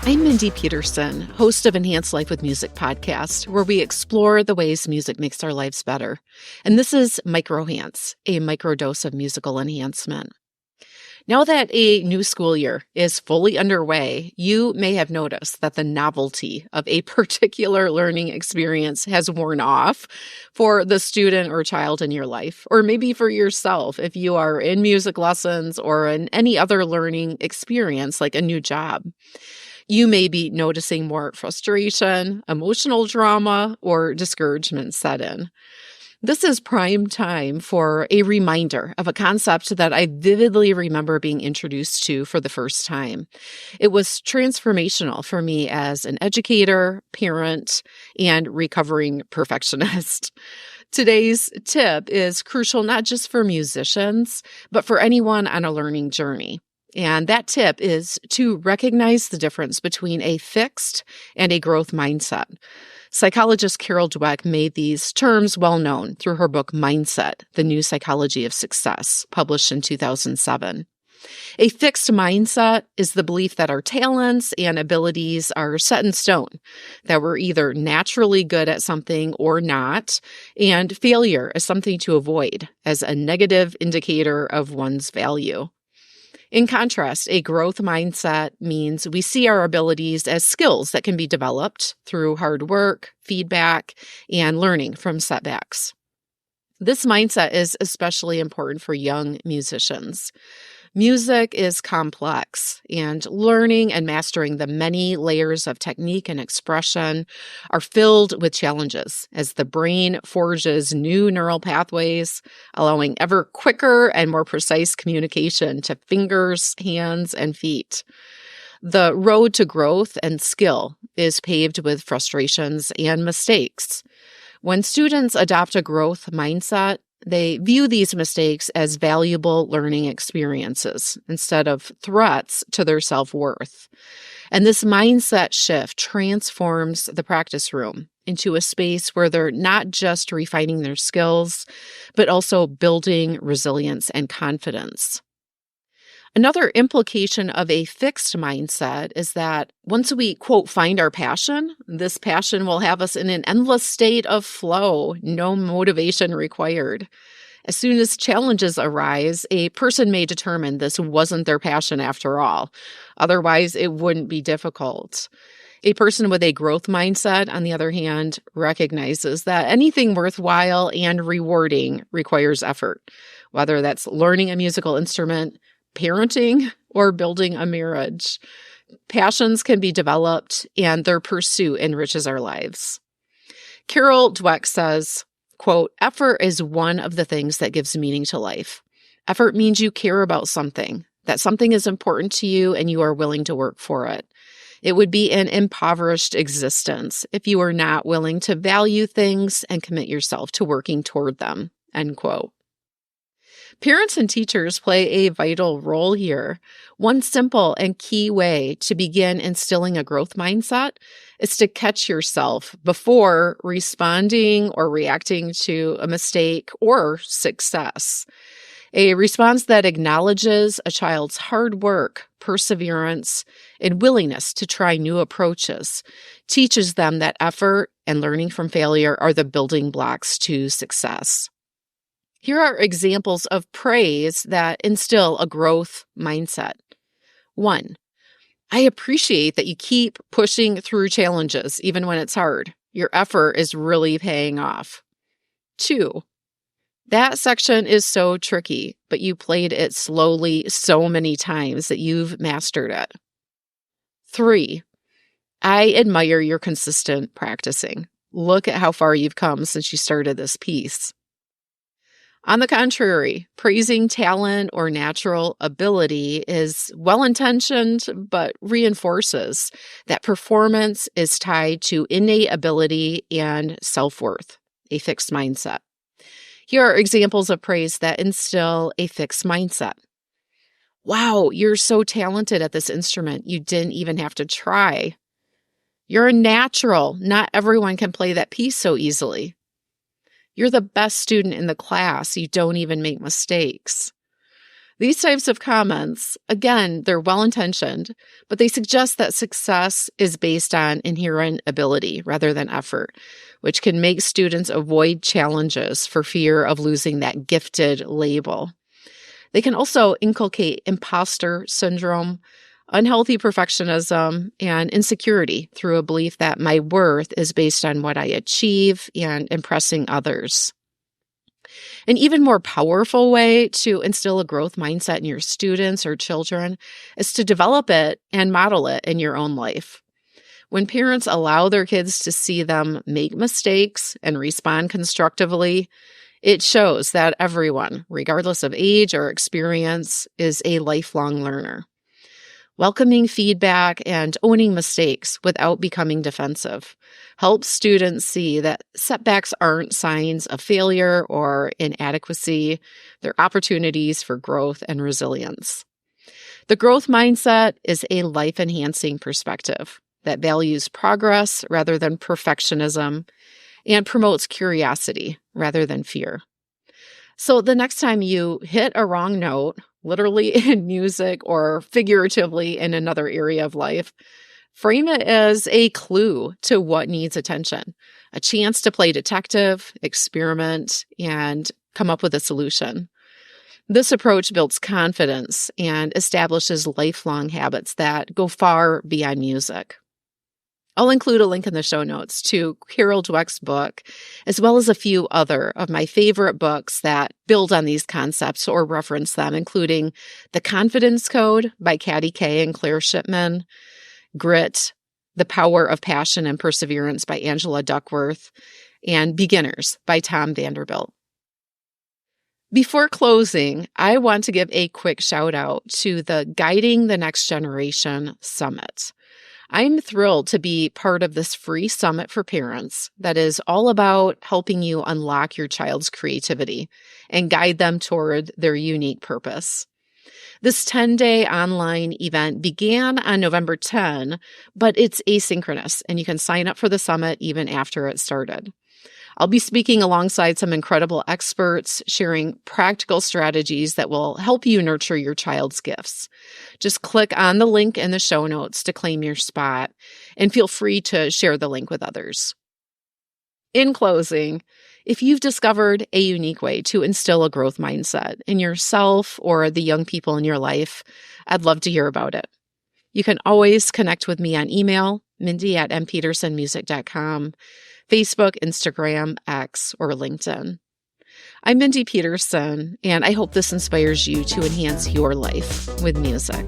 I'm Mindy Peterson, host of Enhanced Life with Music podcast, where we explore the ways music makes our lives better. And this is Microhance, a microdose of musical enhancement. Now that a new school year is fully underway, you may have noticed that the novelty of a particular learning experience has worn off for the student or child in your life, or maybe for yourself if you are in music lessons or in any other learning experience like a new job. You may be noticing more frustration, emotional drama, or discouragement set in. This is prime time for a reminder of a concept that I vividly remember being introduced to for the first time. It was transformational for me as an educator, parent, and recovering perfectionist. Today's tip is crucial not just for musicians, but for anyone on a learning journey. And that tip is to recognize the difference between a fixed and a growth mindset. Psychologist Carol Dweck made these terms well known through her book Mindset, The New Psychology of Success, published in 2007. A fixed mindset is the belief that our talents and abilities are set in stone, that we're either naturally good at something or not, and failure is something to avoid as a negative indicator of one's value. In contrast, a growth mindset means we see our abilities as skills that can be developed through hard work, feedback, and learning from setbacks. This mindset is especially important for young musicians. Music is complex, and learning and mastering the many layers of technique and expression are filled with challenges as the brain forges new neural pathways, allowing ever quicker and more precise communication to fingers, hands, and feet. The road to growth and skill is paved with frustrations and mistakes. When students adopt a growth mindset, they view these mistakes as valuable learning experiences instead of threats to their self-worth. And this mindset shift transforms the practice room into a space where they're not just refining their skills, but also building resilience and confidence. Another implication of a fixed mindset is that once we, quote, find our passion, this passion will have us in an endless state of flow, no motivation required. As soon as challenges arise, a person may determine this wasn't their passion after all. Otherwise, it wouldn't be difficult. A person with a growth mindset, on the other hand, recognizes that anything worthwhile and rewarding requires effort, whether that's learning a musical instrument, parenting, or building a marriage. Passions can be developed, and their pursuit enriches our lives. Carol Dweck says, quote, "Effort is one of the things that gives meaning to life. Effort means you care about something, that something is important to you and you are willing to work for it. It would be an impoverished existence if you were not willing to value things and commit yourself to working toward them," end quote. Parents and teachers play a vital role here. One simple and key way to begin instilling a growth mindset is to catch yourself before responding or reacting to a mistake or success. A response that acknowledges a child's hard work, perseverance, and willingness to try new approaches teaches them that effort and learning from failure are the building blocks to success. Here are examples of praise that instill a growth mindset. 1, I appreciate that you keep pushing through challenges even when it's hard. Your effort is really paying off. 2, that section is so tricky, but you played it slowly so many times that you've mastered it. 3, I admire your consistent practicing. Look at how far you've come since you started this piece. On the contrary, praising talent or natural ability is well-intentioned, but reinforces that performance is tied to innate ability and self-worth, a fixed mindset. Here are examples of praise that instill a fixed mindset. Wow, you're so talented at this instrument, you didn't even have to try. You're a natural. Not everyone can play that piece so easily. You're the best student in the class. You don't even make mistakes. These types of comments, again, they're well-intentioned, but they suggest that success is based on inherent ability rather than effort, which can make students avoid challenges for fear of losing that gifted label. They can also inculcate imposter syndrome, unhealthy perfectionism, and insecurity through a belief that my worth is based on what I achieve and impressing others. An even more powerful way to instill a growth mindset in your students or children is to develop it and model it in your own life. When parents allow their kids to see them make mistakes and respond constructively, it shows that everyone, regardless of age or experience, is a lifelong learner. Welcoming feedback and owning mistakes without becoming defensive helps students see that setbacks aren't signs of failure or inadequacy. They're opportunities for growth and resilience. The growth mindset is a life-enhancing perspective that values progress rather than perfectionism and promotes curiosity rather than fear. So the next time you hit a wrong note, literally in music or figuratively in another area of life, frame it as a clue to what needs attention, a chance to play detective, experiment, and come up with a solution. This approach builds confidence and establishes lifelong habits that go far beyond music. I'll include a link in the show notes to Carol Dweck's book, as well as a few other of my favorite books that build on these concepts or reference them, including The Confidence Code by Katty Kay and Claire Shipman, Grit, The Power of Passion and Perseverance by Angela Duckworth, and Beginners by Tom Vanderbilt. Before closing, I want to give a quick shout out to the Guiding the Next Generation Summit. I'm thrilled to be part of this free summit for parents that is all about helping you unlock your child's creativity and guide them toward their unique purpose. This 10-day online event began on November 10, but it's asynchronous, and you can sign up for the summit even after it started. I'll be speaking alongside some incredible experts, sharing practical strategies that will help you nurture your child's gifts. Just click on the link in the show notes to claim your spot, and feel free to share the link with others. In closing, if you've discovered a unique way to instill a growth mindset in yourself or the young people in your life, I'd love to hear about it. You can always connect with me on email, mindy@mpetersonmusic.com, Facebook, Instagram, X, or LinkedIn. I'm Mindy Peterson, and I hope this inspires you to enhance your life with music.